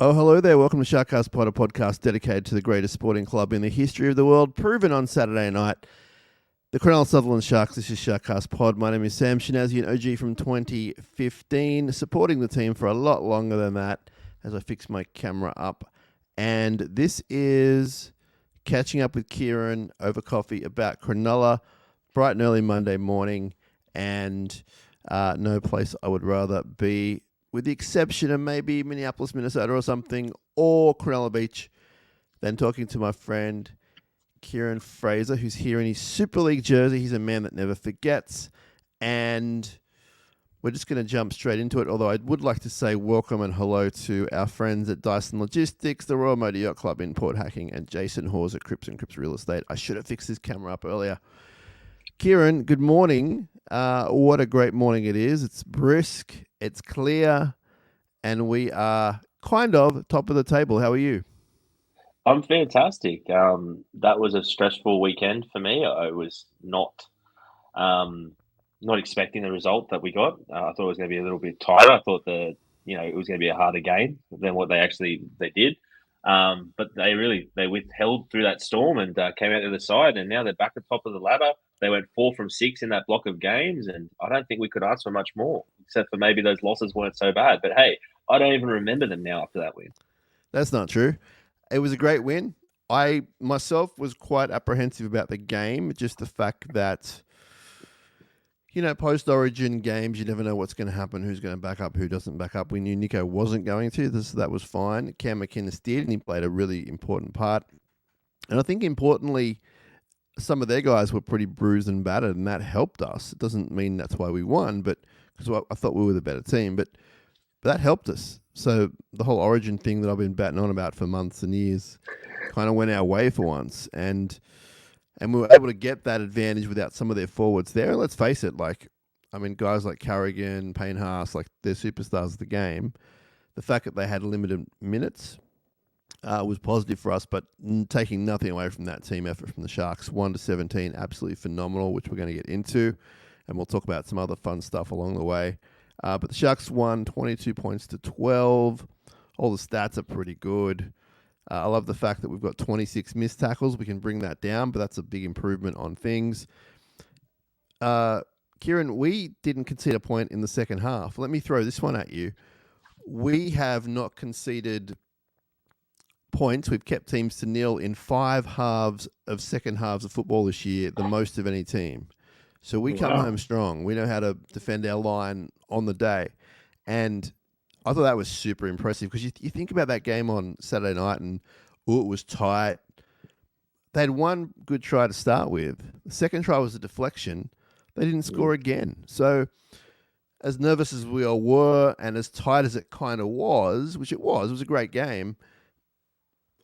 Oh, hello there. Welcome to SharkCast Pod, a podcast dedicated to the greatest sporting club in the history of the world, proven on Saturday night. The Cronulla Sharks. This is SharkCast Pod. My name is Sam Shinazzi, an OG from 2015, supporting the team for a lot longer than that as I fix my camera up. And this is catching up with Kieran over coffee about Cronulla, bright and early Monday morning, and no place I would rather be, with the exception of maybe Minneapolis, Minnesota or something, or Cronulla Beach, than talking to my friend Kieran Fraser, who's here in his Super League jersey. He's a man that never forgets. And we're just going to jump straight into it, although I would like to say welcome and hello to our friends at Dyson Logistics, the Royal Motor Yacht Club in Port Hacking, and Jason Hawes at Cripps & Cripps Real Estate. I should have fixed this camera up earlier. Kieran, good morning. What a great morning it is. It's brisk, it's clear, and we are kind of top of the table. How are you? I'm fantastic. That was a stressful weekend for me. I was um, not expecting the result that we got. I thought it was going to be a little bit tighter. I thought it was going to be a harder game than what they did. But they withheld through that storm and came out the other side. And now they're back at the top of the ladder. They went 4 from 6 in that block of games, and I don't think we could ask for much more, except for maybe those losses weren't so bad. But hey, I don't even remember them now after that win. That's not true. It was a great win. I myself was quite apprehensive about the game, just the fact that, post-origin games, you never know what's going to happen, who's going to back up, who doesn't back up. We knew Nico wasn't going to. That was fine. Cam McInnes did, and he played a really important part. And I think importantly, some of their guys were pretty bruised and battered, and that helped us. It doesn't mean that's why we won, but because I thought we were the better team, but that helped us. So the whole origin thing that I've been batting on about for months and years kind of went our way for once, and we were able to get that advantage without some of their forwards there. And let's face it, guys like Carrigan, Payne Haas, they're superstars of the game. The fact that they had limited minutes was positive for us, but taking nothing away from that team effort from the Sharks. 1-17, absolutely phenomenal, which we're going to get into, and we'll talk about some other fun stuff along the way. But the Sharks won 22 points to 12. All the stats are pretty good. I love the fact that we've got 26 missed tackles. We can bring that down, but that's a big improvement on things. Kieran, we didn't concede a point in the second half. Let me throw this one at you. We have not conceded points. We've kept teams to nil in 5 halves of second halves of football this year, the most of any team. So we come home strong. We know how to defend our line on the day. And I thought that was super impressive because you think about that game on Saturday night and it was tight. They had one good try to start with. The second try was a deflection. They didn't score again. So as nervous as we all were and as tight as it kind of was, which it was a great game,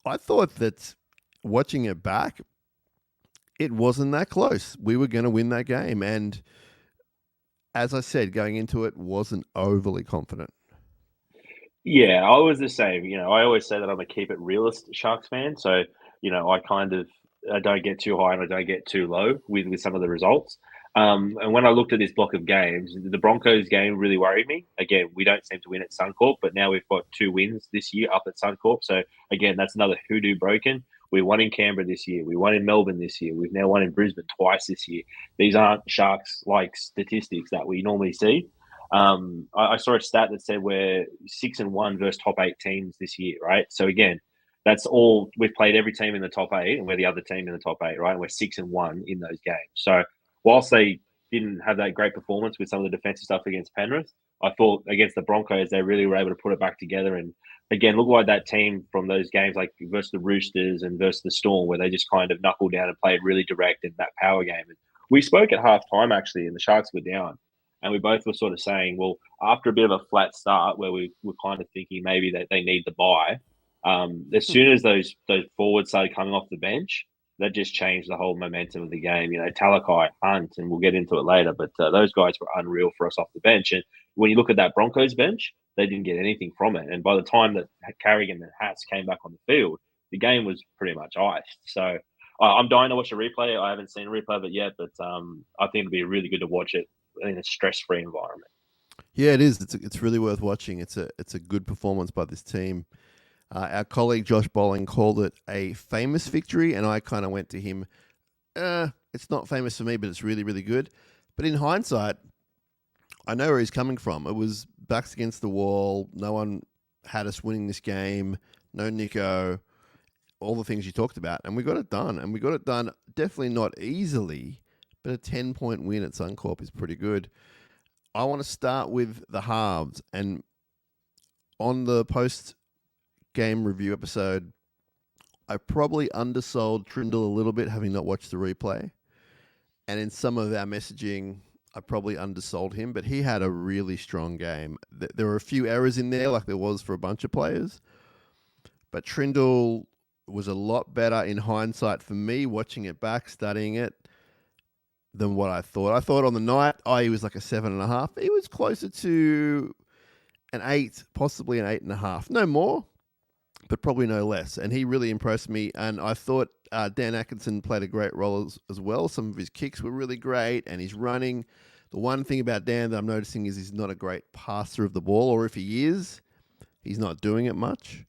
I thought that watching it back, it wasn't that close. We were going to win that game. And as I said, going into it, wasn't overly confident. Yeah, I was the same. I always say that I'm a keep it realist Sharks fan. So, I don't get too high and I don't get too low with some of the results. And when I looked at this block of games, the Broncos game really worried me. Again, we don't seem to win at Suncorp, but now we've got 2 wins this year up at Suncorp. So, again, that's another hoodoo broken. We won in Canberra this year. We won in Melbourne this year. We've now won in Brisbane twice this year. These aren't Sharks-like statistics that we normally see. I saw a stat that said we're 6-1 versus top 8 teams this year, right? So again, that's all we've played every team in the top 8, and we're the other team in the top 8, right? And we're 6-1 in those games. So whilst they didn't have that great performance with some of the defensive stuff against Penrith, I thought against the Broncos they really were able to put it back together. And again, look like that team from those games, like versus the Roosters and versus the Storm, where they just kind of knuckled down and played really direct in that power game. And we spoke at half time actually, and the Sharks were down. And we both were sort of saying, well, after a bit of a flat start where we were kind of thinking maybe that they need the bye, as soon as those forwards started coming off the bench, that just changed the whole momentum of the game. Talakai, Hunt, and we'll get into it later, but those guys were unreal for us off the bench. And when you look at that Broncos bench, they didn't get anything from it. And by the time that Carrigan and Hats came back on the field, the game was pretty much iced. So I'm dying to watch a replay. I haven't seen a replay of it yet, but I think it'll be really good to watch it in a stress-free environment. Yeah, it is. It's really worth watching. It's a good performance by this team. Our colleague Josh Bolling called it a famous victory, and I kind of went to him, it's not famous for me, but it's really, really good. But in hindsight, I know where he's coming from. It was backs against the wall. No one had us winning this game. No Nico. All the things you talked about. And we got it done. And we got it done definitely not easily, but a 10-point win at Suncorp is pretty good. I want to start with the halves. And on the post-game review episode, I probably undersold Trindle a little bit, having not watched the replay. And in some of our messaging, I probably undersold him, but he had a really strong game. There were a few errors in there, like there was for a bunch of players. But Trindle was a lot better in hindsight for me, watching it back, studying it, than what I thought. I thought on the night, he was like a 7.5. He was closer to an 8, possibly an 8.5. No more, but probably no less. And he really impressed me. And I thought Dan Atkinson played a great role as well. Some of his kicks were really great, and he's running. The one thing about Dan that I'm noticing is he's not a great passer of the ball, or if he is, he's not doing it much.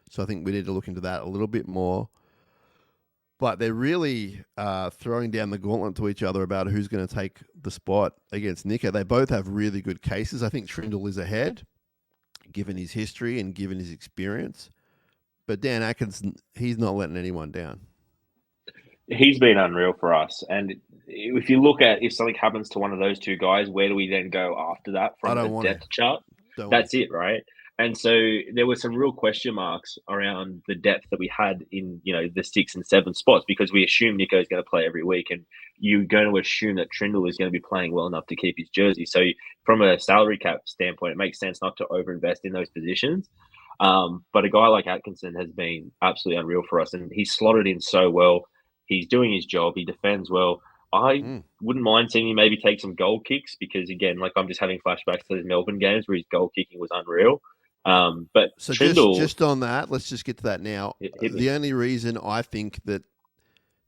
So I think we need to look into that a little bit more. But they're really throwing down the gauntlet to each other about who's going to take the spot against Nico. They both have really good cases. I think Trindle is ahead, given his history and given his experience. But Dan Atkinson, he's not letting anyone down. He's been unreal for us. And if you look at if something happens to one of those two guys, where do we then go after that from the depth chart? That's it, right? And so there were some real question marks around the depth that we had in, the 6 and 7 spots, because we assume Nico is going to play every week, and you're going to assume that Trindle is going to be playing well enough to keep his jersey. So from a salary cap standpoint, it makes sense not to overinvest in those positions. But a guy like Atkinson has been absolutely unreal for us, and he's slotted in so well. He's doing his job. He defends well. I wouldn't mind seeing him maybe take some goal kicks, because, again, I'm just having flashbacks to those Melbourne games where his goal kicking was unreal. But so Trindle, just on that, let's just get to that now. The only reason I think that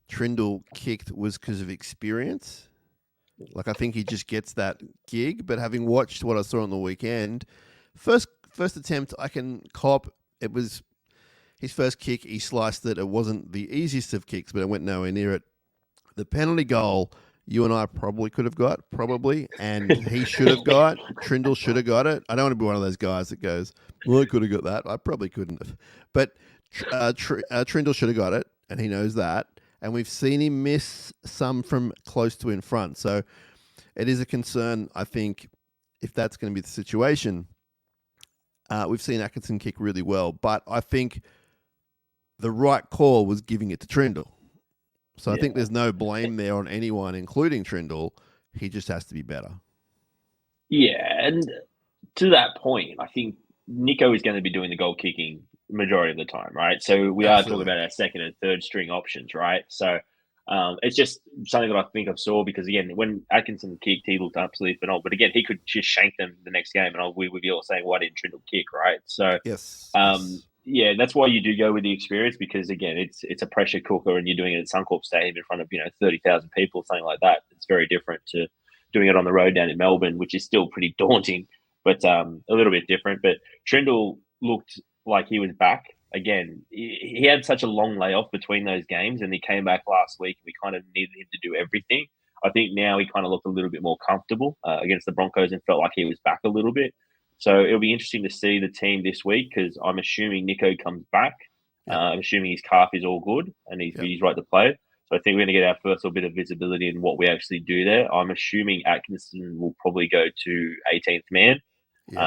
Trindle kicked was because of experience. I think he just gets that gig. But having watched what I saw on the weekend, first attempt I can cop. It was his first kick. He sliced it. It wasn't the easiest of kicks, but it went nowhere near it. The penalty goal, you and I probably could have got, and he should have got. Trindle should have got it. I don't want to be one of those guys that goes, well, I could have got that. I probably couldn't have. But Trindle should have got it, and he knows that. And we've seen him miss some from close to in front. So it is a concern, I think, if that's going to be the situation. We've seen Atkinson kick really well, but I think the right call was giving it to Trindle. So I think there's no blame there on anyone, including Trindle. He just has to be better. Yeah, and to that point, I think Nico is going to be doing the goal kicking majority of the time, right? So we are talking about our second and third string options, right? So it's just something that I think I saw, because, again, when Atkinson kicked, he looked absolutely phenomenal. But, again, he could just shank them the next game, and we would be all saying, why didn't Trindle kick, right? So yes. Yeah, that's why you do go with the experience, because, again, it's a pressure cooker, and you're doing it at Suncorp Stadium in front of 30,000 people, something like that. It's very different to doing it on the road down in Melbourne, which is still pretty daunting, but a little bit different. But Trindle looked like he was back again. He had such a long layoff between those games, and he came back last week, and we kind of needed him to do everything. I think now he kind of looked a little bit more comfortable against the Broncos, and felt like he was back a little bit. So it'll be interesting to see the team this week, because I'm assuming Nico comes back. I'm assuming his calf is all good and he's right to play. So I think we're going to get our first little bit of visibility in what we actually do there. I'm assuming Atkinson will probably go to 18th man,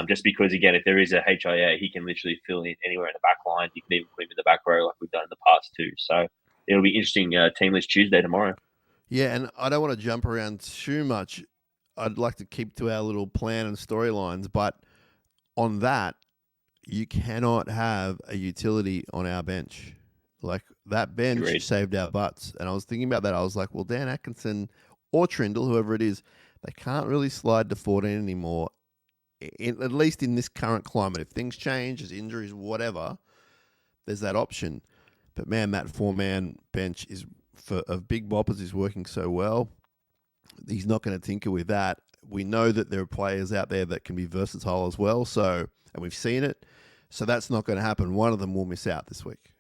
just because, again, if there is a HIA, he can literally fill in anywhere in the back line. You can even put him in the back row like we've done in the past too. So it'll be interesting team list Tuesday tomorrow. Yeah, and I don't want to jump around too much. I'd like to keep to our little plan and storylines, but on that, you cannot have a utility on our bench. That bench saved our butts. And I was thinking about that. I was like, well, Dan Atkinson or Trindle, whoever it is, they can't really slide to 14 anymore, at least in this current climate. If things change, there's injuries, whatever, there's that option. But, man, that 4-man bench of big boppers is working so well. He's not going to tinker with that. We know that there are players out there that can be versatile as well. So, and we've seen it. So that's not going to happen. One of them will miss out this week.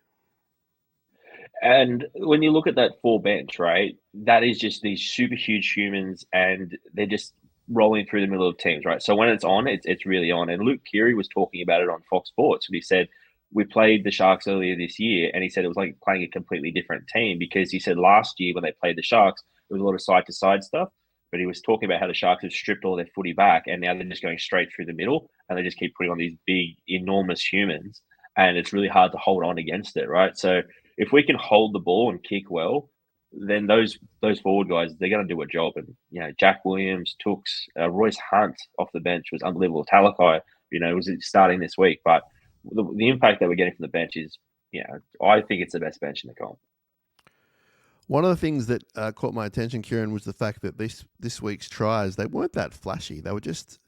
And when you look at that full bench, right, that is just these super huge humans, and they're just rolling through the middle of teams, right? So when it's on, it's really on. And Luke Keary was talking about it on Fox Sports, and he said we played the Sharks earlier this year, and he said it was like playing a completely different team, because he said last year when they played the Sharks, there was a lot of side to side stuff. But he was talking about how the Sharks have stripped all their footy back, and now they're just going straight through the middle, and they just keep putting on these big, enormous humans, and it's really hard to hold on against it, right? So if we can hold the ball and kick well, then those forward guys, they're going to do a job. And Jack Williams, Tooks, Royce Hunt off the bench was unbelievable. Talakai, was starting this week, but the impact that we're getting from the bench is, I think it's the best bench in the comp. One of the things that caught my attention, Kieran, was the fact that this week's tries, they weren't that flashy. They were just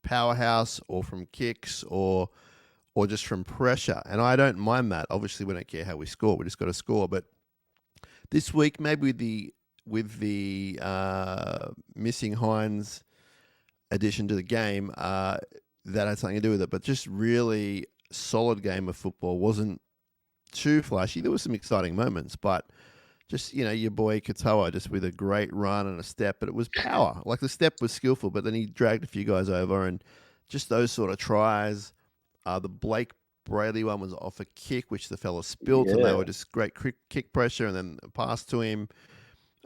powerhouse or from kicks or just from pressure. And I don't mind that. Obviously, we don't care how we score. We just got to score. But this week, maybe with the missing Hines addition to the game, that had something to do with it. But just really solid game of football. Wasn't too flashy. There were some exciting moments, but just, your boy Katoa just with a great run and a step, but it was power. Like the step was skillful, but then he dragged a few guys over, and just those sort of tries. The Blake Brayley one was off a kick, which the fella spilt, and they were just great kick pressure, and then a pass to him.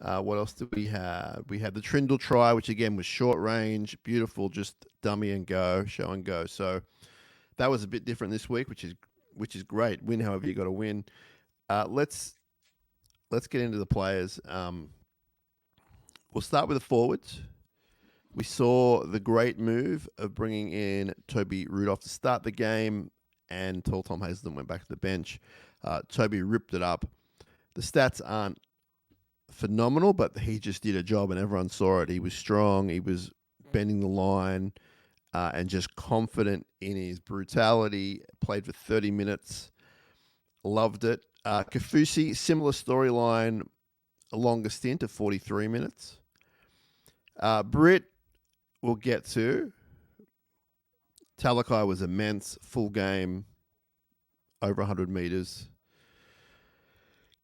What else did we have? We had the Trindle try, which again was short range, beautiful, just dummy and go, show and go. So that was a bit different this week, which is great. Win however you got to win. Let's get into the players. We'll start with the forwards. We saw the great move of bringing in Toby Rudolph to start the game, and Tall Tom Hazelton went back to the bench. Toby ripped it up. The stats aren't phenomenal, but he just did a job, and everyone saw it. He was strong. He was bending the line and just confident in his brutality. Played for 30 minutes. Loved it. Kafusi, similar storyline, a longer stint of 43 minutes. Britt, we'll get to. Talakai was immense, full game, over 100 metres.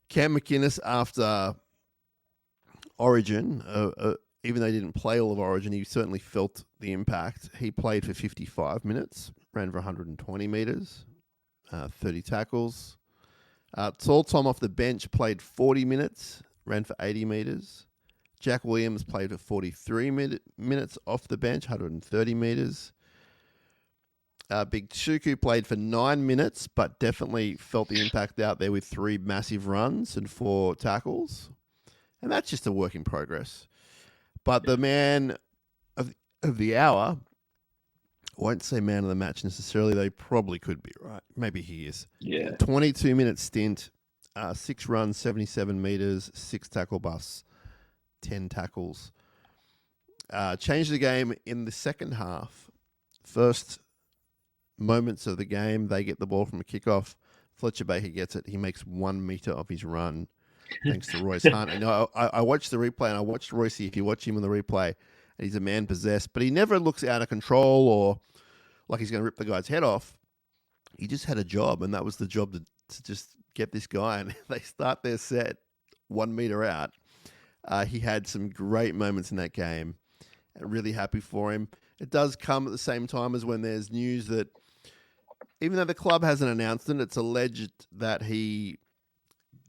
Cam McInnes, after Origin, even though he didn't play all of Origin, he certainly felt the impact. He played for 55 minutes, ran for 120 metres, 30 tackles. Tall Tom off the bench played 40 minutes, ran for 80 metres. Jack Williams played for 43 minutes off the bench, 130 metres. Big Chuku played for 9 minutes, but definitely felt the impact out there with 3 massive runs and 4 tackles. And that's just a work in progress. But the man of the hour, I won't say man of the match necessarily, they probably could be, right? Maybe he is. Yeah. 22-minute stint, 6 runs, 77 metres, 6 tackle busts, 10 tackles. Changed the game in the second half. First moments of the game, they get the ball from a kickoff. Fletcher Baker gets it. He makes 1 metre of his run thanks to Royce Hunt. And I watched the replay, and I watched Royce, if you watch him on the replay, and he's a man possessed, but he never looks out of control or like he's going to rip the guy's head off. He just had a job, and that was the job to just get this guy. And they start their set 1 metre out. He had some great moments in that game. Really happy for him. It does come at the same time as when there's news that, even though the club hasn't announced it, it's alleged that he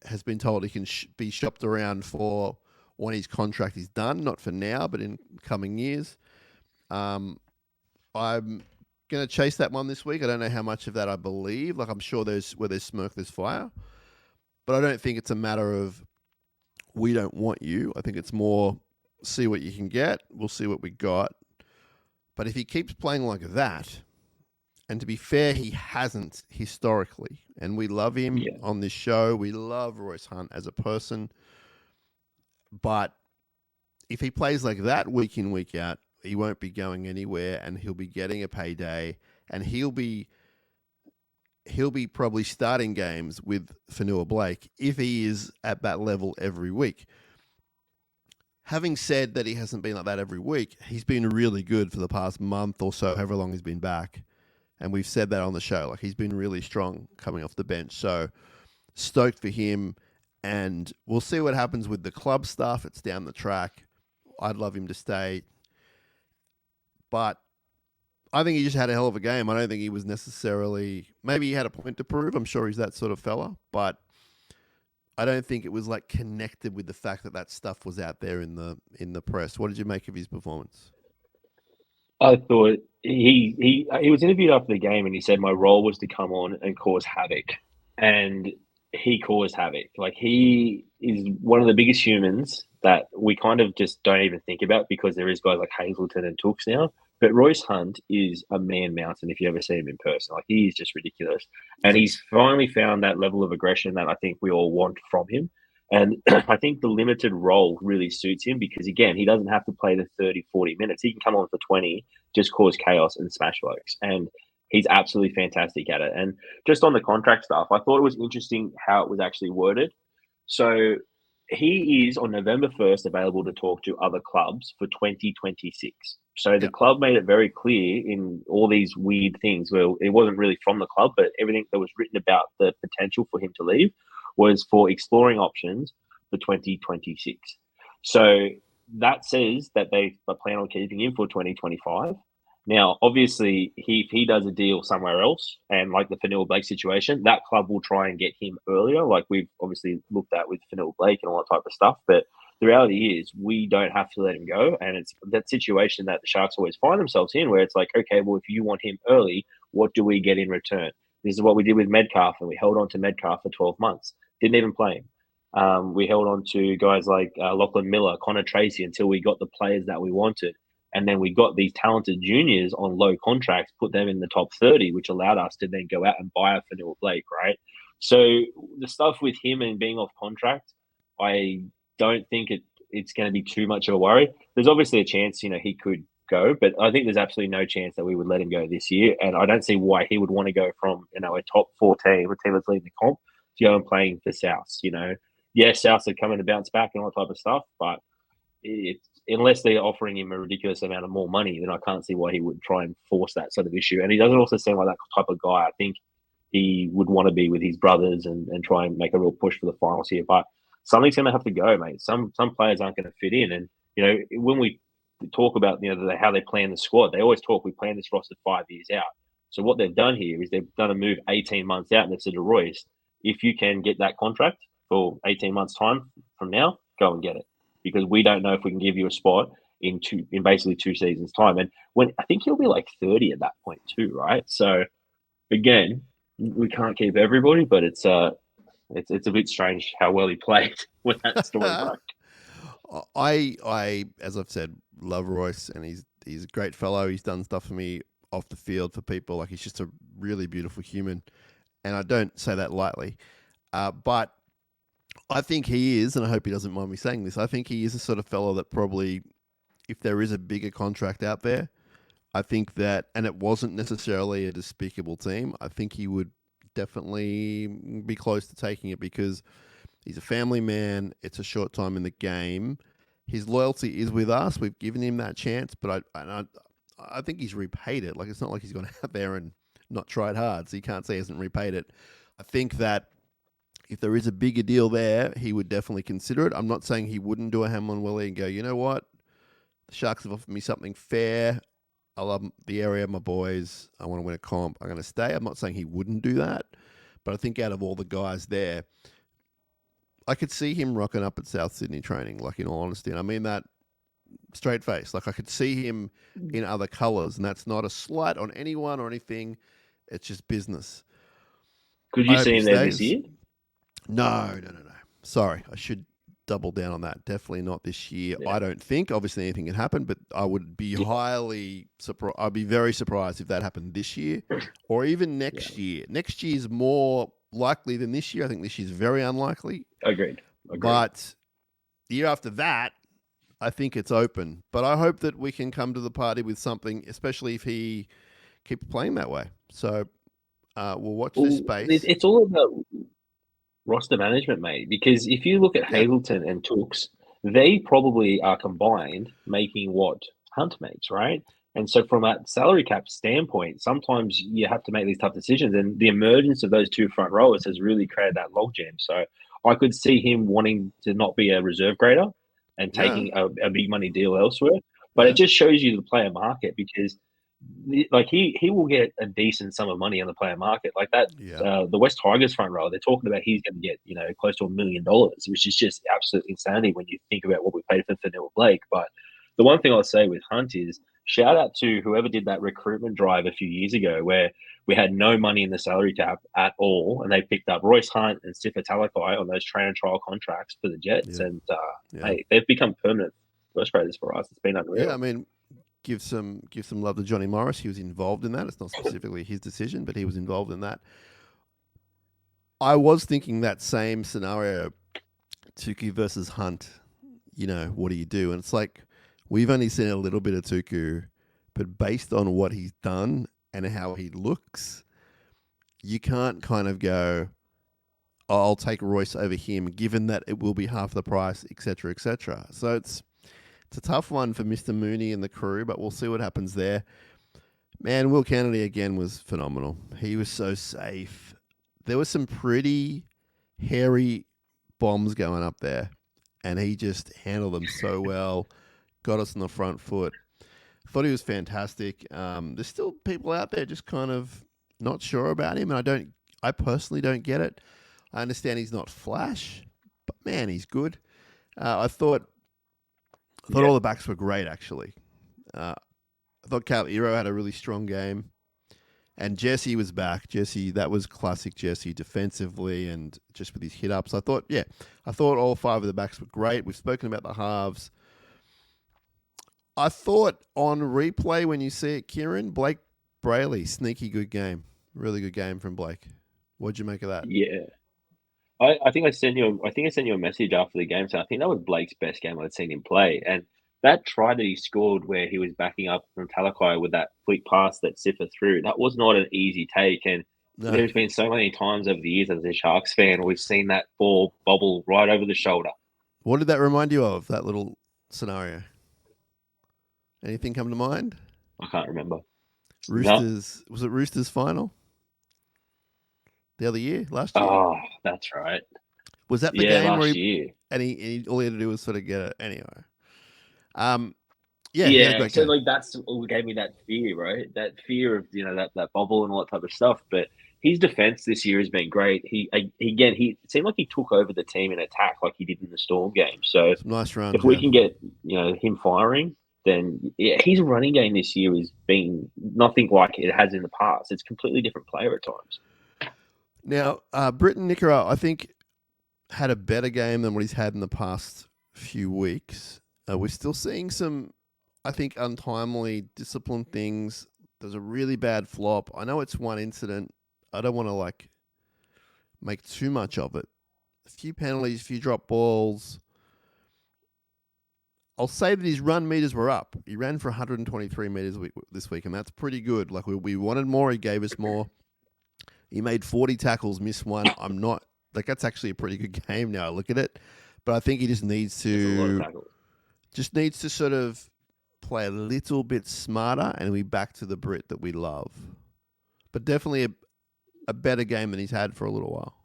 has been told he can be shopped around for when his contract is done. Not for now, but in coming years. I'm going to chase that one this week. I don't know how much of that I believe. Like, I'm sure where there's smoke, there's fire. But I don't think it's a matter of we don't want you. I think it's more see what you can get. We'll see what we got. But if he keeps playing like that, and to be fair, he hasn't historically, and we love him on this show. We love Royce Hunt as a person. But if he plays like that week in, week out, he won't be going anywhere, and he'll be getting a payday, and he'll be probably starting games with Fanua Blake if he is at that level every week. Having said that he hasn't been like that every week, he's been really good for the past month or so, however long he's been back. And we've said that on the show. Like, he's been really strong coming off the bench. So stoked for him. And we'll see what happens with the club stuff. It's down the track. I'd love him to stay. But I think he just had a hell of a game. I don't think he was necessarily... Maybe he had a point to prove. I'm sure he's that sort of fella. But I don't think it was like connected with the fact that that stuff was out there in the press. What did you make of his performance? I thought he was interviewed after the game and he said my role was to come on and cause havoc, and he caused havoc. Like, he is one of the biggest humans that we kind of just don't even think about because there is guys like Hazleton and Tooks now. But Royce Hunt is a man mountain if you ever see him in person. Like, he is just ridiculous. And he's finally found that level of aggression that I think we all want from him. And I think the limited role really suits him because, again, he doesn't have to play the 30, 40 minutes. He can come on for 20, just cause chaos and smash blokes. And he's absolutely fantastic at it. And just on the contract stuff, I thought it was interesting how it was actually worded. So he is on November 1st available to talk to other clubs for 2026. So the club made it very clear in all these weird things where it wasn't really from the club, but everything that was written about the potential for him to leave was for exploring options for 2026. So that says that they plan on keeping him for 2025. Now, obviously, if he does a deal somewhere else, and like the Fanua Blake situation, that club will try and get him earlier, like we've obviously looked at with Fanua Blake and all that type of stuff. But the reality is we don't have to let him go. And it's that situation that the Sharks always find themselves in where it's like, okay, well, if you want him early, what do we get in return? This is what we did with Metcalf, and we held on to Metcalf for 12 months. Didn't even play him. We held on to guys like Lachlan Miller, Connor Tracy until we got the players that we wanted. And then we got these talented juniors on low contracts, put them in the top 30, which allowed us to then go out and buy a Fanua Blake, right? So the stuff with him and being off contract, I don't think it's going to be too much of a worry. There's obviously a chance, he could go, but I think there's absolutely no chance that we would let him go this year. And I don't see why he would want to go from, a top 4 team, a team that's leading the comp, to go and playing for Souths, Yes, Souths are coming to bounce back and all that type of stuff, but unless they're offering him a ridiculous amount of more money, then I can't see why he would try and force that sort of issue. And he doesn't also seem like that type of guy. I think he would want to be with his brothers and try and make a real push for the finals here. But something's going to have to go, mate. Some players aren't going to fit in. And, when we talk about, how they plan the squad, they always talk, we plan this roster 5 years out. So what they've done here is they've done a move 18 months out, and they've said to Royce, if you can get that contract for 18 months' time from now, go and get it. Because we don't know if we can give you a spot in basically 2 seasons' time. And when I think he'll be like 30 at that point too, right? So again, we can't keep everybody, but it's a bit strange how well he played when that story broke. I, as I've said, love Royce, and he's a great fellow. He's done stuff for me off the field for people. Like, he's just a really beautiful human, and I don't say that lightly. But I think he is, and I hope he doesn't mind me saying this, I think he is a sort of fellow that probably, if there is a bigger contract out there, I think that, and it wasn't necessarily a despicable team, I think he would definitely be close to taking it because he's a family man. It's a short time in the game. His loyalty is with us. We've given him that chance, but I think he's repaid it. Like, it's not like he's gone out there and not tried hard, so you can't say he hasn't repaid it. I think that if there is a bigger deal there, he would definitely consider it. I'm not saying he wouldn't do a Hamlin Willie and go, you know what? The Sharks have offered me something fair. I love the area, my boys. I want to win a comp. I'm going to stay. I'm not saying he wouldn't do that. But I think out of all the guys there, I could see him rocking up at South Sydney training, like, in all honesty. And I mean that straight face. Like, I could see him in other colours, and that's not a slight on anyone or anything. It's just business. Could you see him there this year? No. Sorry, I should double down on that. Definitely not this year. Yeah. I don't think. Obviously, anything can happen, but I would be highly surprised. I'd be very surprised if that happened this year or even next year. Next year is more likely than this year. I think this year is very unlikely. Agreed. But the year after that, I think it's open. But I hope that we can come to the party with something, especially if he keeps playing that way. So we'll watch this space. It's all about roster management, mate, because if you look at Hazleton and Tooks, they probably are combined making what Hunt makes, right? And so, from a salary cap standpoint, sometimes you have to make these tough decisions. And the emergence of those two front rowers has really created that logjam. So, I could see him wanting to not be a reserve grader and Yeah, taking a big money deal elsewhere. But it yeah, just shows you the player market because, like, he will get a decent sum of money on the player market. Like that, yeah. the West Tigers front row, they're talking about he's going to get close to $1 million, which is just absolutely insanity when you think about what we paid for Fanua Blake. But the one thing I'll say with Hunt is shout out to whoever did that recruitment drive a few years ago where we had no money in the salary cap at all, and they picked up Royce Hunt and Sifa Talakai on those train and trial contracts for the Jets, Yeah, and yeah, mate, they've become permanent first graders for us. It's been yeah. I unreal. mean, give some love to Johnny Morris. He was involved in that. It's not specifically his decision, but he was involved in that. I was thinking that same scenario, Tuku versus Hunt. What do you do? And it's like we've only seen a little bit of Tuku, but based on what he's done and how he looks, you can't kind of go, oh, I'll take Royce over him, given that it will be half the price, etc., etc. So it's a tough one for Mr. Mooney and the crew, but we'll see what happens there. Man, Will Kennedy again was phenomenal. He was so safe. There were some pretty hairy bombs going up there, and he just handled them so well, got us on the front foot. Thought he was fantastic. There's still people out there just kind of not sure about him, and I personally don't get it. I understand he's not flash, but man, he's good. I thought Yeah. all the backs were great actually. I thought Cal Iro had a really strong game. And Jesse was back. Jesse, that was classic Jesse defensively and just with his hit ups. I thought all five of the backs were great. We've spoken about the halves. I thought on replay when you see it, Kieran, Blake Brayley, sneaky good game. Really good game from Blake. What'd you make of that? Yeah. I think I sent you a message after the game. So I think that was Blake's best game I'd seen him play. And that try that he scored where he was backing up from Talakai with that quick pass that Siffer threw, that was not an easy take. And No. there's been so many times over the years as a Sharks fan, we've seen that ball bobble right over the shoulder. What did that remind you of, that little scenario? Anything come to mind? I can't remember. No. Roosters, was it Roosters final the other year, last year? Oh, that's right. Was that the Yeah, game where last year. all he had to do was sort of get it anyway? Yeah, he had a Yeah, great so game. like that's what gave me that fear, right? That fear of that bubble and all that type of stuff. But his defense this year has been great. He it seemed like he took over the team in attack like he did in the Storm game. So Some nice runs, if we yeah. can get him firing, then yeah, his running game this year has been nothing like it has in the past. It's a completely different player at times. Now, Britton Nickera, I think, had a better game than what he's had in the past few weeks. We're still seeing some, I think, untimely discipline things. There's a really bad flop. I know it's one incident. I don't want to make too much of it. A few penalties, a few drop balls. I'll say that his run meters were up. He ran for 123 meters this week, and that's pretty good. Like we wanted more, he gave us more. He made 40 tackles, missed one. I'm not that's actually a pretty good game now. I look at it, but I think he just needs It's a lot of to tackles. sort of play a little bit smarter, and we back to the Brit that we love. But definitely a better game than he's had for a little while.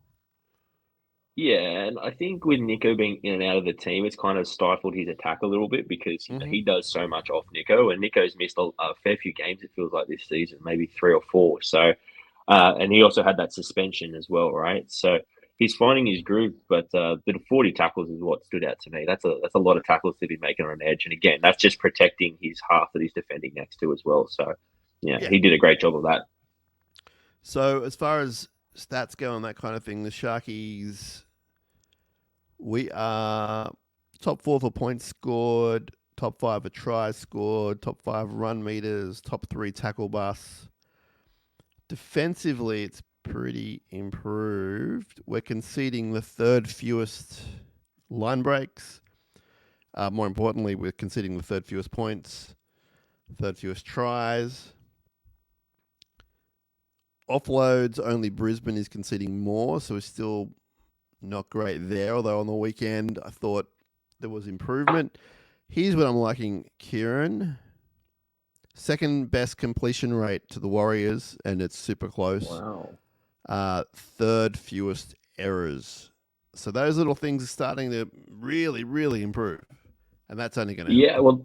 Yeah, and I think with Nico being in and out of the team, it's kind of stifled his attack a little bit because he does so much off Nico, and Nico's missed a fair few games. It feels like this season, maybe 3 or 4. So, and he also had that suspension as well, right? So he's finding his groove, but the 40 tackles is what stood out to me. That's a lot of tackles to be making on an edge, and again, that's just protecting his half that he's defending next to as well. So, yeah, Yeah. he did a great job of that. So as far as stats go and that kind of thing, the Sharkies, we are top 4 for points scored, top 5 for tries scored, top 5 run meters, top 3 tackle busts. Defensively, it's pretty improved. We're conceding the third fewest line breaks. More importantly, we're conceding the third fewest points, third fewest tries. Offloads, only Brisbane is conceding more, so we're still not great there. Although on the weekend, I thought there was improvement. Here's what I'm liking, Kieran. Second best completion rate to the Warriors, and it's super close. Wow. Third fewest errors. So those little things are starting to really, really improve, and that's only going to help. Yeah, well,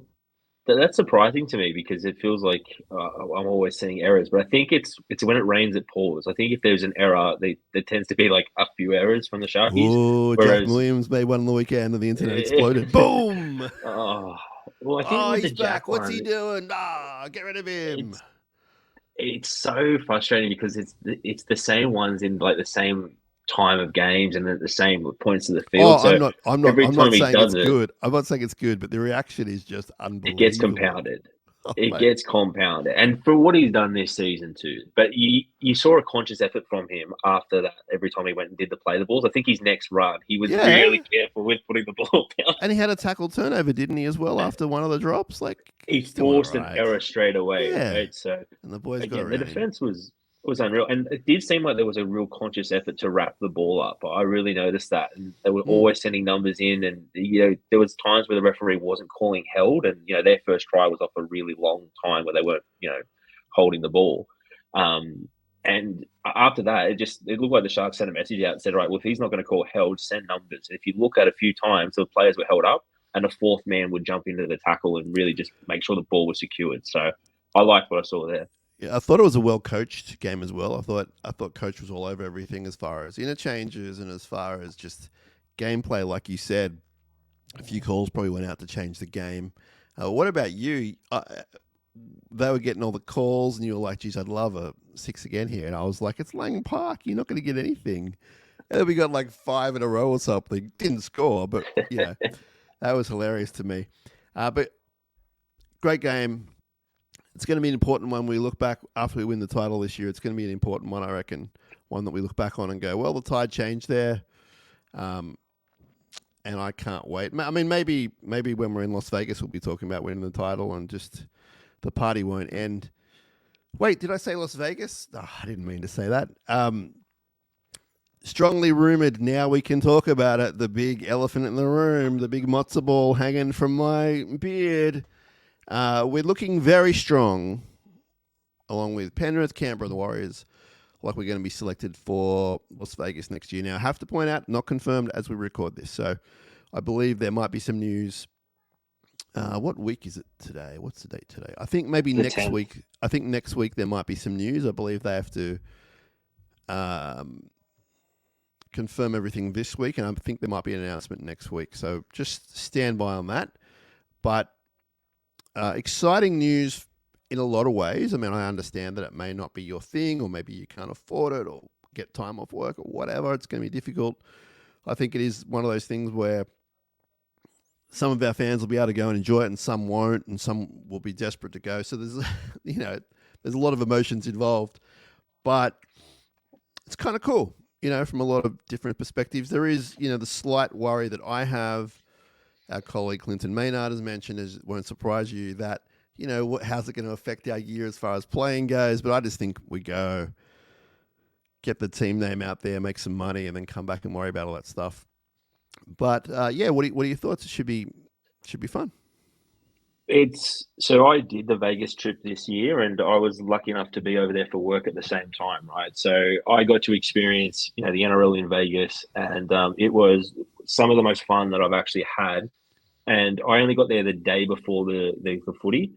that's surprising to me because it feels like I'm always seeing errors, but I think it's when it rains it pours. I think if there's an error, there tends to be like a few errors from the Sharkies. Oh, Jack Whereas, Williams made one on the weekend, and the internet exploded. Boom! oh, well, I think Oh, with the he's Jack back. What's one, he doing? Ah, get rid of him. it's so frustrating because it's the same ones in like the same time of games and the same points of the field. Oh, So I'm every not time he saying it's does it, good. I'm not saying it's good, but the reaction is just it gets unbelievable. compounded. Oh, It mate. gets compounded, and for what he's done this season too. But you saw a conscious effort from him after that. Every time he went and did the play the balls, I think his next run, he was Yeah. really careful with putting the ball down. And he had a tackle turnover, didn't he, as well, after one of the drops? Like, He he's doing forced all an right. error straight away, Yeah. right? So And the boys got again, the around him. defense was unreal, and it did seem like there was a real conscious effort to wrap the ball up. I really noticed that, and they were always sending numbers in, and there was times where the referee wasn't calling held, and their first try was off a really long time where they weren't holding the ball. And after that, it looked like the Sharks sent a message out and said, right, well, if he's not going to call held, send numbers. And if you look at a few times, the players were held up, and a fourth man would jump into the tackle and really just make sure the ball was secured. So I liked what I saw there. Yeah, I thought it was a well-coached game as well. I thought Coach was all over everything as far as interchanges and as far as just gameplay, like you said. A few calls probably went out to change the game. What about you? They were getting all the calls, and you were like, geez, I'd love a 6 again here. And I was like, it's Lang Park. You're not going to get anything. And then we got like 5 in a row or something. Didn't score, but, that was hilarious to me. But great game. It's going to be an important one. We look back after we win the title this year. It's going to be an important one, I reckon. One that we look back on and go, well, the tide changed there. And I can't wait. I mean, maybe when we're in Las Vegas, we'll be talking about winning the title and just the party won't end. Wait, did I say Las Vegas? Oh, I didn't mean to say that. Strongly rumored, now we can talk about it. The big elephant in the room, the big matzo ball hanging from my beard. We're looking very strong, along with Penrith, Canberra, and the Warriors, like we're going to be selected for Las Vegas next year. Now, I have to point out, not confirmed as we record this. So I believe there might be some news. What week is it today? What's the date today? I think maybe The next 10th. week. I think next week there might be some news. I believe they have to confirm everything this week, and I think there might be an announcement next week. So just stand by on that. But exciting news in a lot of ways. I mean, I understand that it may not be your thing, or maybe you can't afford it, or get time off work, or whatever. It's going to be difficult. I think it is one of those things where some of our fans will be able to go and enjoy it, and some won't, and some will be desperate to go. So there's, there's a lot of emotions involved, but it's kind of cool, from a lot of different perspectives. There is, the slight worry that I have. Our colleague Clinton Maynard has mentioned, it won't surprise you, that, how's it going to affect our year as far as playing goes? But I just think we go, get the team name out there, make some money, and then come back and worry about all that stuff. But what are your thoughts? It should be fun. So I did the Vegas trip this year, and I was lucky enough to be over there for work at the same time, right? So I got to experience, the NRL in Vegas, and it was some of the most fun that I've actually had. And I only got there the day before the footy,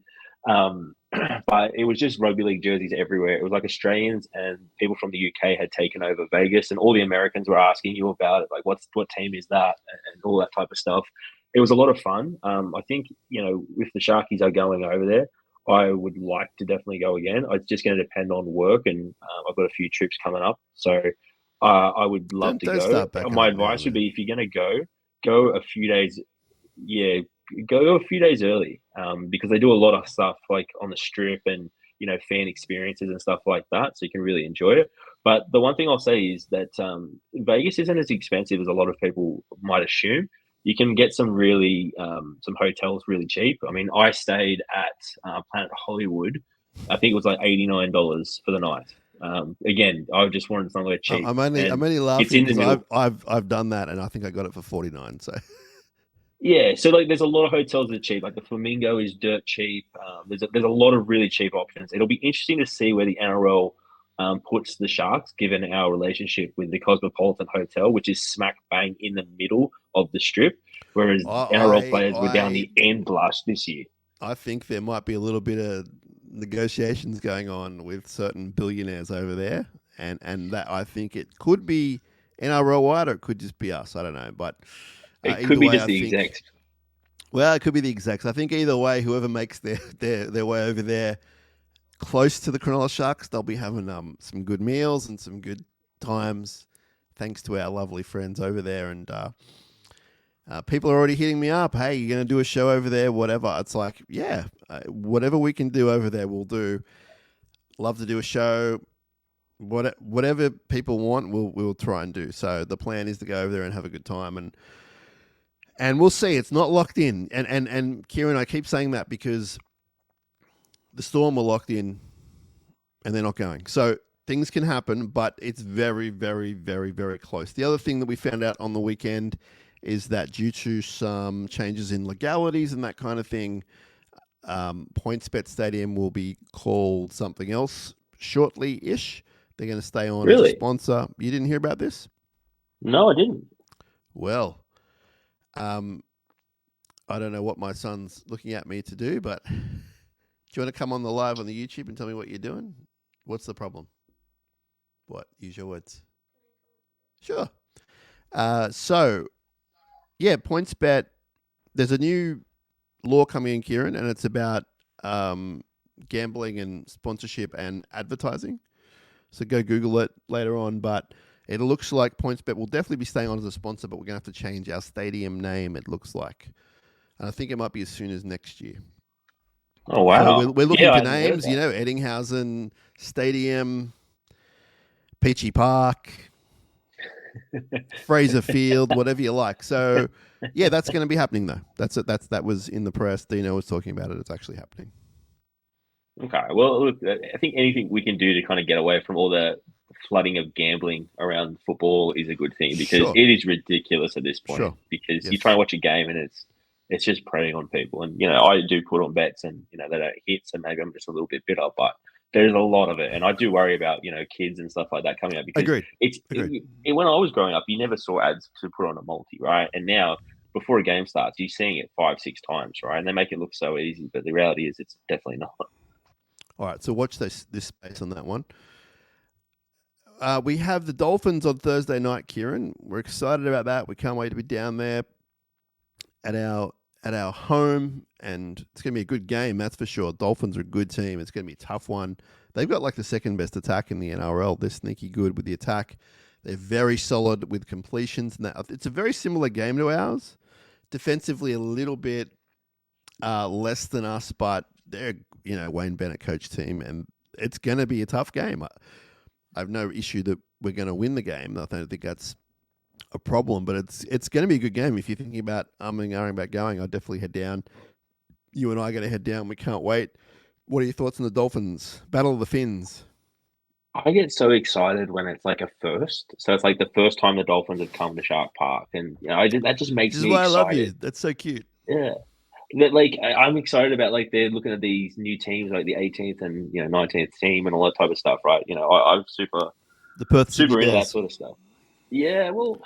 but it was just rugby league jerseys everywhere. It was like Australians and people from the UK had taken over Vegas, and all the Americans were asking you about it, like what team is that, and all that type of stuff. It was a lot of fun. I think if the Sharkies are going over there, I would like to definitely go again. It's just going to depend on work, and I've got a few trips coming up, so I would love to Don't go. start backing My up now, advice would man. be, if you're going to go a few days. Yeah, go a few days early, because they do a lot of stuff like on the strip and fan experiences and stuff like that, so you can really enjoy it. But the one thing I'll say is that Vegas isn't as expensive as a lot of people might assume. You can get some some hotels really cheap. I mean, I stayed at Planet Hollywood. I think it was like $89 for the night. Again, I just wanted somewhere cheap. I'm only and laughing it's in the because middle. I've done that, and I think I got it for $49. So Yeah, so like there's a lot of hotels that are cheap. Like the Flamingo is dirt cheap. There's a lot of really cheap options. It'll be interesting to see where the NRL puts the Sharks, given our relationship with the Cosmopolitan Hotel, which is smack bang in the middle of the strip, whereas NRL I players were down I the end last this year. I think there might be a little bit of negotiations going on with certain billionaires over there, and that I think it could be NRL wide or it could just be us. I don't know, but It could either be way, just I the think. execs. Well, it could be the execs. I think either way, whoever makes their way over there close to the Cronulla Sharks, they'll be having some good meals and some good times, thanks to our lovely friends over there. And people are already hitting me up. Hey, you're going to do a show over there? Whatever. It's like, yeah, whatever we can do over there, we'll do. Love to do a show. Whatever people want, we'll try and do. So the plan is to go over there and have a good time, and we'll see. It's not locked in. And Kieran, I keep saying that because the Storm were locked in and they're not going. So things can happen, but it's very, very, very, very close. The other thing that we found out on the weekend is that due to some changes in legalities and that kind of thing, PointsBet Stadium will be called something else shortly-ish. They're going to stay on as a Really? sponsor. You didn't hear about this? No, I didn't. Well, I don't know what my son's looking at me to do, but do you want to come on the live on the YouTube and tell me what you're doing? What's the problem? What? Use your words. Sure. So, yeah, PointsBet. There's a new law coming in, Kieran, and it's about gambling and sponsorship and advertising. So go Google it later on. But it looks like PointsBet will definitely be staying on as a sponsor, but we're going to have to change our stadium name, it looks like. And I think it might be as soon as next year. Oh So wow. we're looking Yeah, I for hadn't heard names, that. Eddinghausen Stadium, Peachy Park, Fraser Field, whatever you like. So, yeah, that's going to be happening though. That was in the press. Dino was talking about it. It's actually happening. Okay. Well, look, I think anything we can do to kind of get away from all the flooding of gambling around football is a good thing because Sure, it is ridiculous at this point. sure, Because you try yes, and watch a game and it's just preying on people. And I do put on bets and they don't hit, so maybe I'm just a little bit bitter, but there's a lot of it, and I do worry about kids and stuff like that coming up because agreed, it's agreed. when I was growing up, you never saw ads to put on a multi, right? And now before a game starts, you're seeing it 5-6 times, right? And they make it look so easy, but the reality is it's definitely not. All right, so watch this space on that one. We have the Dolphins on Thursday night, Kieran. We're excited about that. We can't wait to be down there at our home, and it's going to be a good game, that's for sure. Dolphins are a good team. It's going to be a tough one. They've got like the second best attack in the NRL. They're sneaky good with the attack. They're very solid with completions, and that it's a very similar game to ours. Defensively, a little bit less than us, but they're Wayne Bennett coach team, and it's going to be a tough game. I have no issue that we're going to win the game. I don't think that's a problem, but it's going to be a good game. If you're thinking about ahhing about going, I'd definitely head down. You and I are going to head down. We can't wait. What are your thoughts on the Dolphins? Battle of the Fins. I get so excited when it's like a first. So it's like the first time the Dolphins have come to Shark Park, and that just Which makes is me why I love you. excited. That's so cute. Yeah, like I'm excited about like they're looking at these new teams like the 18th and 19th team and all that type of stuff, right? I'm super The Perth Sydney super into that Bears. sort of stuff. Yeah, well,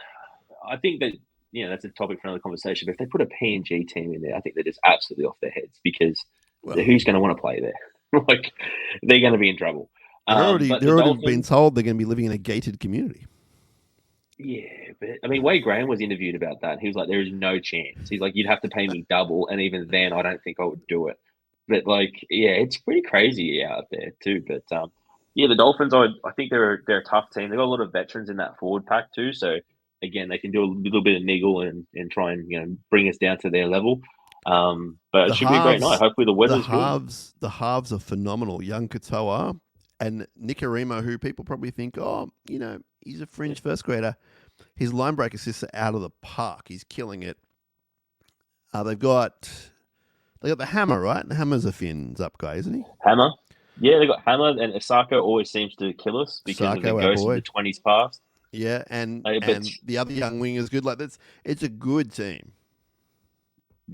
I think that that's a topic for another conversation. But if they put a PNG team in there, I think they're just absolutely off their heads because Well, who's going to want to play there? Like they're going to be in trouble. But they're the already been Dolphins, told they're going to be living in a gated community. yeah, but I mean, Wade Graham was interviewed about that. He was like, "There is no chance." He's like, "You'd have to pay me double, and even then, I don't think I would do it." But like, yeah, it's pretty crazy out there too. But yeah, the Dolphins, I think they're a tough team. They've got a lot of veterans in that forward pack too. So again, they can do a little bit of niggle and try and bring us down to their level. But it The should be a great night. halves, Hopefully, the weather's good. the halves are phenomenal. Young Katoa and Nicarimo, who people probably think, oh, he's a fringe first grader. His line break assists are out of the park. He's killing it. They've got the hammer, right? The hammer's a fins up guy, isn't he? Hammer, yeah, they got Hammer and Osaka always seems to kill us because of the Sarko, our ghost of the boy. 20s past. Yeah, and But the other young wing is good. Like it's a good team.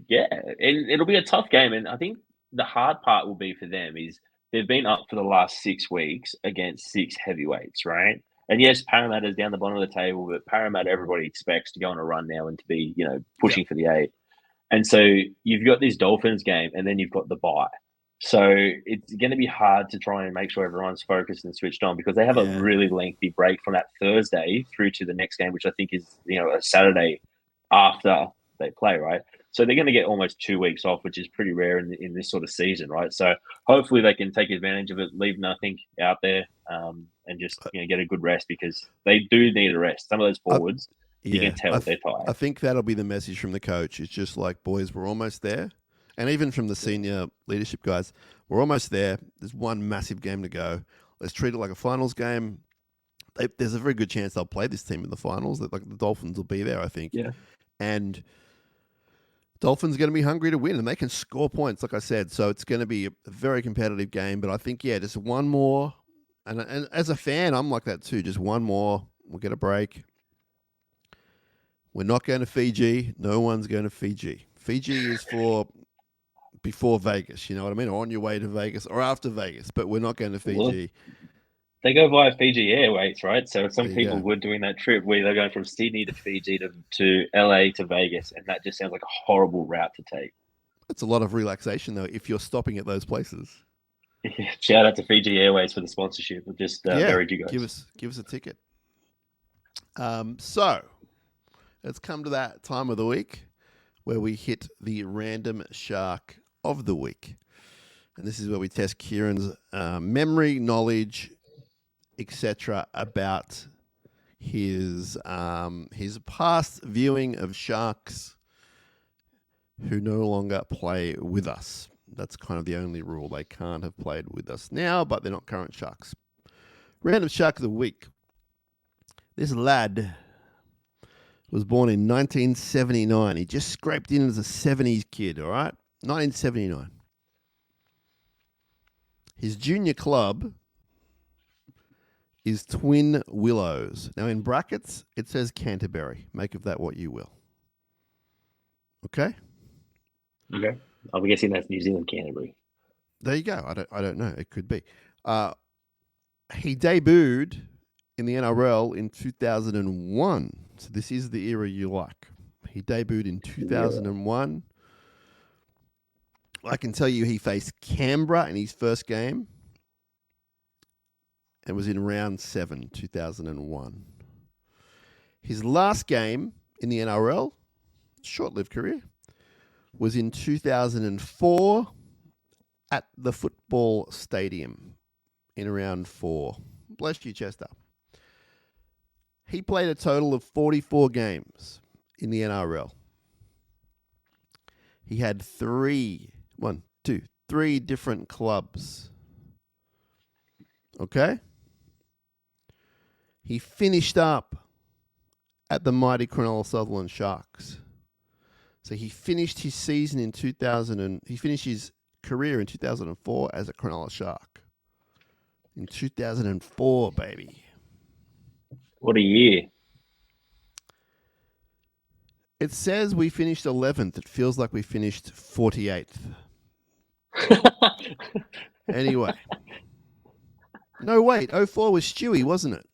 Yeah, and it'll be a tough game. And I think the hard part will be for them is they've been up for the last 6 weeks against six heavyweights, right? And yes, Parramatta's down the bottom of the table, but Parramatta everybody expects to go on a run now and to be, Yeah. pushing for the 8. And so you've got this Dolphins game, and then you've got the bye. So it's going to be hard to try and make sure everyone's focused and switched on because they have a Yeah. really lengthy break from that Thursday through to the next game, which I think is a Saturday after they play, right? So they're going to get almost 2 weeks off, which is pretty rare in this sort of season, right? So hopefully they can take advantage of it, leave nothing out there, and just get a good rest because they do need a rest. Some of those forwards, you can tell they're tired. I think that'll be the message from the coach. It's just like, boys, we're almost there. And even from the senior leadership guys, we're almost there. There's one massive game to go. Let's treat it like a finals game. There's a very good chance they'll play this team in the finals. That like the Dolphins will be there, I think. Yeah. And Dolphins are going to be hungry to win, and they can score points, like I said. So it's going to be a very competitive game. But I think, just one more. And as a fan, I'm like that too. Just one more. We'll get a break. We're not going to Fiji. No one's going to Fiji. Fiji is for before Vegas, you know what I mean? Or on your way to Vegas or after Vegas, but we're not going to Fiji. Well, they go via Fiji Airways, right? So some people go. were doing that trip where they're going from Sydney to Fiji to LA to Vegas, and that just sounds like a horrible route to take. It's a lot of relaxation, though, if you're stopping at those places. Shout out to Fiji Airways for the sponsorship. Just buried you guys. Give us a ticket. So let's come to that time of the week where we hit the random shark of the week. And this is where we test Kieran's memory, knowledge, etc. about his past viewing of sharks who no longer play with us. That's kind of the only rule. They can't have played with us now, but they're not current sharks. Random shark of the week. This lad was born in 1979. He just scraped in as a 70s kid, all right? 1979. His junior club is Twin Willows. Now, in brackets, it says Canterbury. Make of that what you will. Okay? Okay. I'm guessing that's New Zealand Canterbury. There you go. I don't know. It could be. He debuted in the NRL in 2001. So this is the era you like. He debuted in 2001. I can tell you he faced Canberra in his first game. It was in round 7, 2001. His last game in the NRL, short-lived career, was in 2004 at the football stadium in round 4. Bless you, Chester. He played a total of 44 games in the NRL. He had three different clubs. Okay? He finished up at the mighty Cronulla Sharks. So he finished his season in 2000 he finished his career in 2004 as a Cronulla Shark. In 2004, baby. What a year. It says we finished 11th. It feels like we finished 48th. Anyway. No, wait. 04 was Stewie, wasn't it?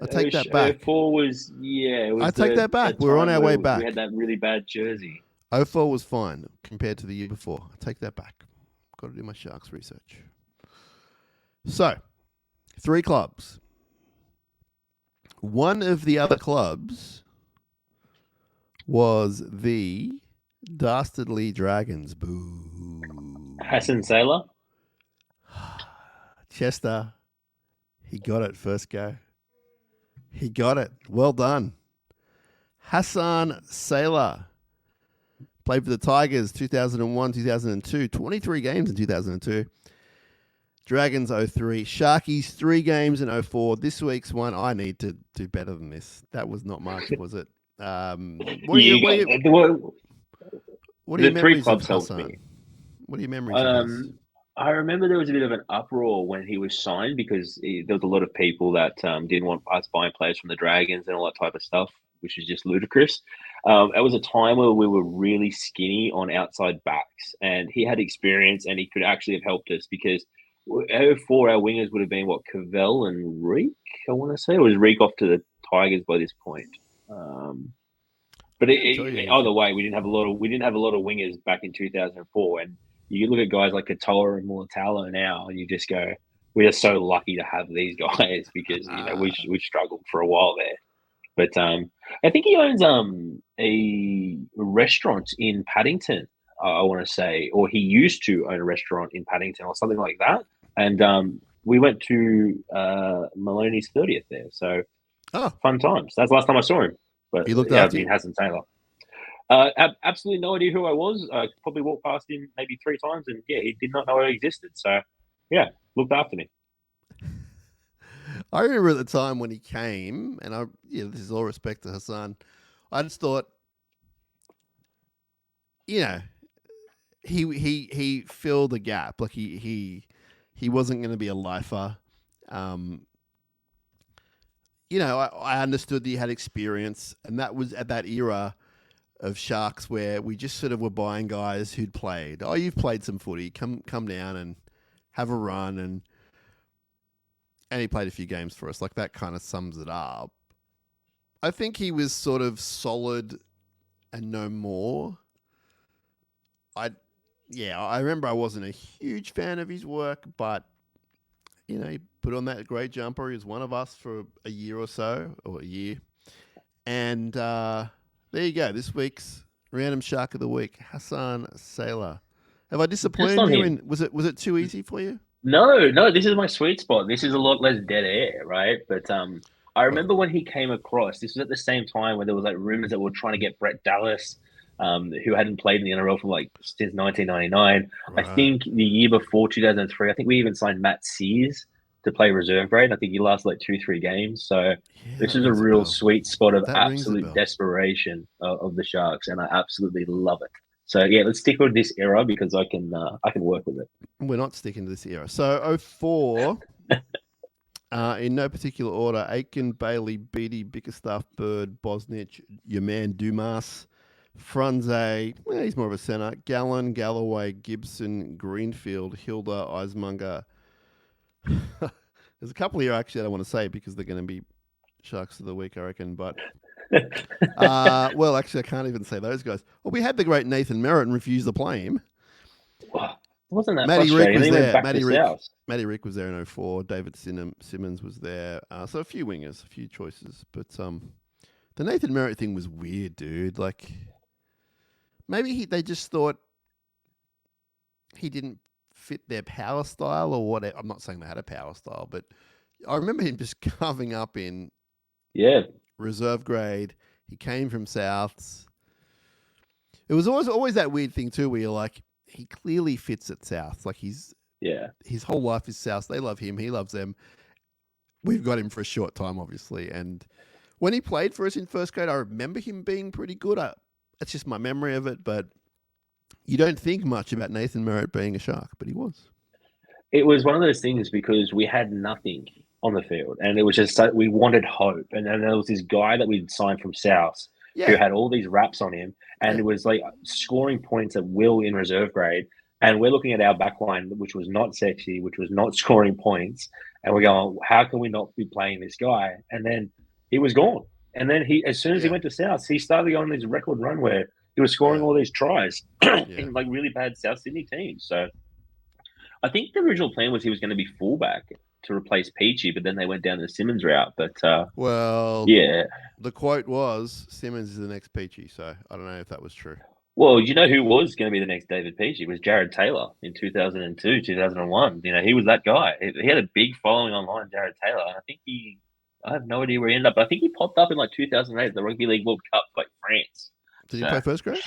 I take that back. 04 was, I take that back. We're on our way back. We had that really bad jersey. 04 was fine compared to the year before. I take that back. Got to do my Sharks research. So, 3 clubs. One of the other clubs was the Dastardly Dragons. Boo. Hassan Sailor? Chester, he got it first go. He got it. Well done. Hassan Sailor played for the Tigers 2001, 2002. 23 games in 2002. Dragons 03. Sharkies 3 games in 04. This week's one, I need to do better than this. That was not much, was it? What are your memories of Hassan? What are your memories of his? I remember there was a bit of an uproar when he was signed because there was a lot of people that didn't want us buying players from the Dragons and all that type of stuff. which is just ludicrous. It was a time where we were really skinny on outside backs, and he had experience, and he could actually have helped us because '04 our wingers would have been Cavell and Reek. I want to say, or was Reek off to the Tigers by this point? But either way, we didn't have a lot of wingers back in 2004, and you look at guys like Katoa and Mulatalo now, and you just go, we are so lucky to have these guys because we struggled for a while there. But I think he owns a restaurant in Paddington. I want to say, or he used to own a restaurant in Paddington or something like that. And we went to Maloney's 30th there, so fun times. That's the last time I saw him. But he looked after you. Hassan Taylor. Absolutely no idea who I was. I probably walked past him maybe 3 times, and he did not know I existed. So, looked after me. I remember at the time when he came, and this is all respect to Hassan. I just thought, he filled the gap. Like he wasn't going to be a lifer. I understood that he had experience, and that was at that era of Sharks where we just sort of were buying guys who'd played. Oh, you've played some footy. Come down and have a run, and he played a few games for us. Like, that kind of sums it up. I think he was sort of solid and no more. I remember I wasn't a huge fan of his work, but he put on that great jumper. He was one of us for a year or so, or a year. And there you go. This week's Random Shark of the Week, Hassan Sailor. Have I disappointed you? Was it too easy for you? No, this is my sweet spot. This is a lot less dead air, right? But I remember when he came across, this was at the same time when there was rumors that we were trying to get Brett Dallas, who hadn't played in the NRL for since 1999. Right. I think the year before 2003, I think we even signed Matt Sears to play reserve grade. I think he lasted 2-3 games. So this is a real sweet spot of absolute desperation of the Sharks, and I absolutely love it. So let's stick with this era because I can work with it. We're not sticking to this era. So 04, in no particular order: Aiken, Bailey, Beattie, Bickerstaff, Bird, Bosnich, your man Dumas, Frunze, he's more of a centre, Gallen, Galloway, Gibson, Greenfield, Hilda, Eismunger. There's a couple here actually that I want to say because they're going to be Sharks of the Week, I reckon. But actually, I can't even say those guys. Well, we had the great Nathan Merritt and refused to play him. Wasn't that Matty Rick was there. Matty Rick was there in 04. David Simmons was there. So a few wingers, a few choices. But the Nathan Merritt thing was weird, dude. Like, maybe they just thought he didn't fit their power style or whatever. I'm not saying they had a power style, but I remember him just carving up in reserve grade. He came from Souths. It was always that weird thing too, where you're like, he clearly fits at Souths. Like his whole life is Souths. They love him. He loves them. We've got him for a short time, obviously. And when he played for us in first grade, I remember him being pretty good. That's just my memory of it, but you don't think much about Nathan Merritt being a Shark, but he was. It was one of those things because we had nothing on the field, and it was just we wanted hope. And then there was this guy that we'd signed from South who had all these raps on him, and it was like scoring points at will in reserve grade. And we're looking at our backline, which was not sexy, which was not scoring points, and we're going, how can we not be playing this guy? And then he was gone. And then as soon as he went to South, he started going on this record run where he was scoring all these tries in really bad South Sydney teams. So I think the original plan was he was going to be fullback to replace Peachy, but then they went down the Simmons route. But the quote was Simmons is the next Peachy. So I don't know if that was true. Well, you know who was going to be the next David Peachy? It was Jared Taylor in 2002, 2001. He was that guy. He had a big following online, Jared Taylor. And I think I have no idea where he ended up, but I think he popped up in 2008 at the Rugby League World Cup for France. Did he play first grade?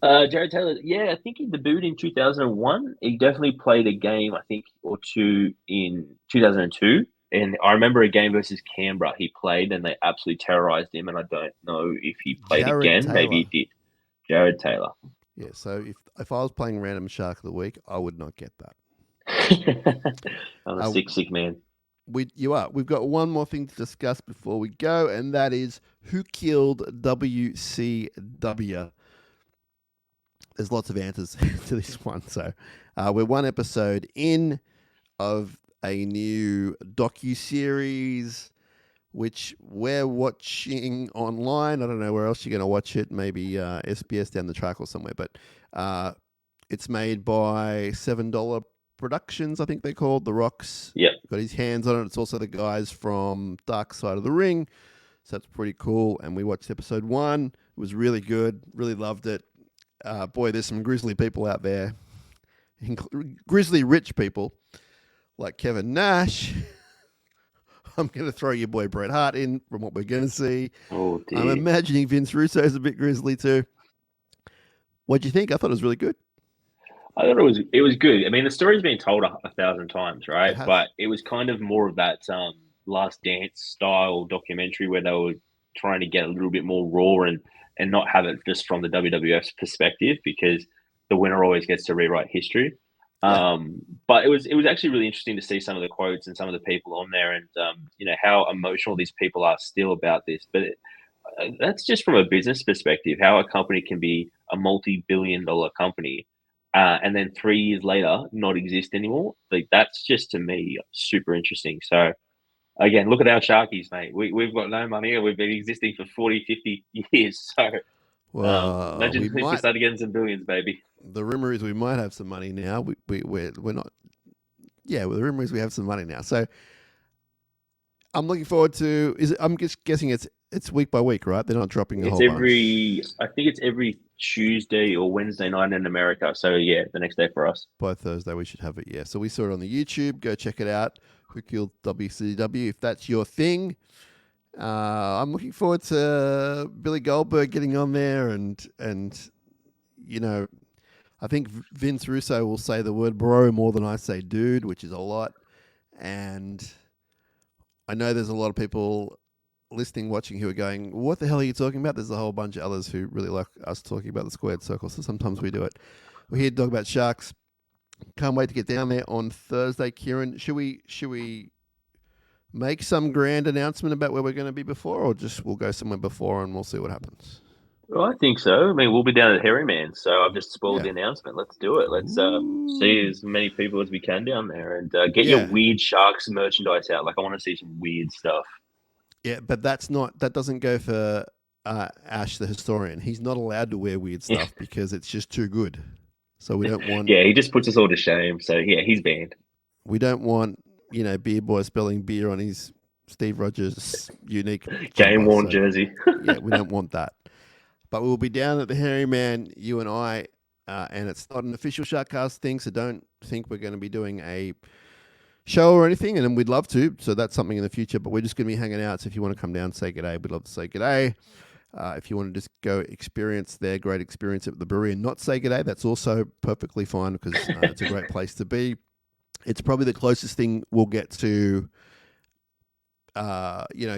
Jared Taylor, I think he debuted in 2001. He definitely played a game, I think, or two in 2002. And I remember a game versus Canberra he played, and they absolutely terrorized him. And I don't know if he played again. Taylor. Maybe he did. Jared Taylor. Yeah, so if I was playing Random Shark of the Week, I would not get that. I'm a sick man. You are. We've got one more thing to discuss before we go, and that is Who killed WCW? There's lots of answers to this one. So we're one episode in of a new docu-series, which we're watching online. I don't know where else you're going to watch it. Maybe SBS down the track or somewhere. But it's made by $7 Productions, I think they're called. The Rock's got his hands on it. It's also the guys from Dark Side of the Ring. So that's pretty cool. And we watched episode 1. It was really good. Really loved it. Boy, there's some grizzly people out there. Grizzly rich people like Kevin Nash. I'm going to throw your boy Bret Hart in from what we're going to see. Oh, dear. I'm imagining Vince Russo is a bit grizzly too. What do you think? I thought it was really good. I thought it was good. I mean, the story's been told 1,000 times, right? But it was kind of more of that Last Dance style documentary where they were trying to get a little bit more raw and not have it just from the WWF's perspective, because the winner always gets to rewrite history. But it was actually really interesting to see some of the quotes and some of the people on there, and how emotional these people are still about this. But that's just from a business perspective, how a company can be a multi-billion-dollar company and then 3 years later not exist anymore. Like, that's just, to me, super interesting. So again, look at our Sharkies, mate. We've got no money and we've been existing for 40, 50 years. So imagine if we started getting some billions, baby. The rumor is we might have some money now. We're not. Yeah, well, the rumor is we have some money now. So I'm looking forward to. I'm just guessing it's week by week, right? They're not dropping a whole bunch. I think it's every Tuesday or Wednesday night in America. So yeah, the next day for us. By Thursday we should have it. Yeah. So we saw it on the YouTube. Go check it out. Who Killed WCW? If that's your thing. I'm looking forward to Billy Goldberg getting on there, and I think Vince Russo will say the word bro more than I say dude, which is a lot. And I know there's a lot of people listening, watching, who are going, what the hell are you talking about? There's a whole bunch of others who really like us talking about the squared circle, so sometimes we do it. We're here to talk about Sharks. Can't wait to get down there on Thursday. Kieran, should we make some grand announcement about where we're going to be before, or just we'll go somewhere before and we'll see what happens? Well, I think so. I mean, we'll be down at Hairy Man, so I've just spoiled the announcement. Let's do it. Let's see as many people as we can down there, and get your weird Sharks merchandise out. Like, I want to see some weird stuff. Yeah, but that doesn't go for Ash the historian. He's not allowed to wear weird stuff because it's just too good. So we don't want. Yeah, he just puts us all to shame. So yeah, he's banned. We don't want Beer Boy spelling beer on his Steve Rogers unique game worn jersey. Yeah, we don't want that. But we'll be down at the Hairy Man, you and I, and it's not an official SharkCast thing, so don't think we're going to be doing a show or anything, and we'd love to, so that's something in the future, but we're just going to be hanging out, so if you want to come down and say g'day, we'd love to say g'day. If you want to just go experience their great experience at the brewery and not say g'day, that's also perfectly fine, because it's a great place to be. It's probably the closest thing we'll get to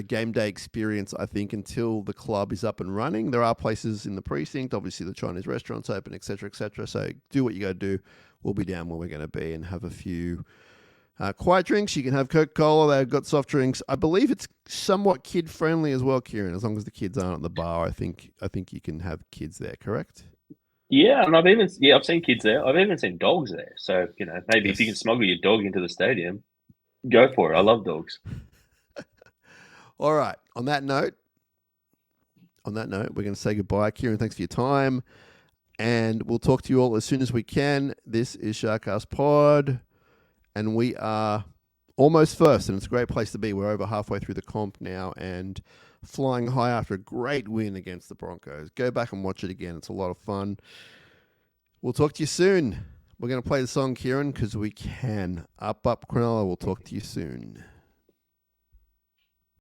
game day experience, I think, until the club is up and running. There are places in the precinct, obviously the Chinese restaurants open, etc., etc. So do what you got to do. We'll be down where we're going to be and have a few quiet drinks. You can have Coca-Cola. They've got soft drinks. I believe it's somewhat kid-friendly as well, Kieran. As long as the kids aren't at the bar, I think you can have kids there, correct? Yeah, and I've seen kids there. I've even seen dogs there. So, maybe if you can smuggle your dog into the stadium, go for it. I love dogs. All right. On that note, we're going to say goodbye. Kieran, thanks for your time. And we'll talk to you all as soon as we can. This is SharkCast Pod. And we are almost first, and it's a great place to be. We're over halfway through the comp now and flying high after a great win against the Broncos. Go back and watch it again. It's a lot of fun. We'll talk to you soon. We're going to play the song, Kieran, because we can. Up, Cronulla. We'll talk to you soon.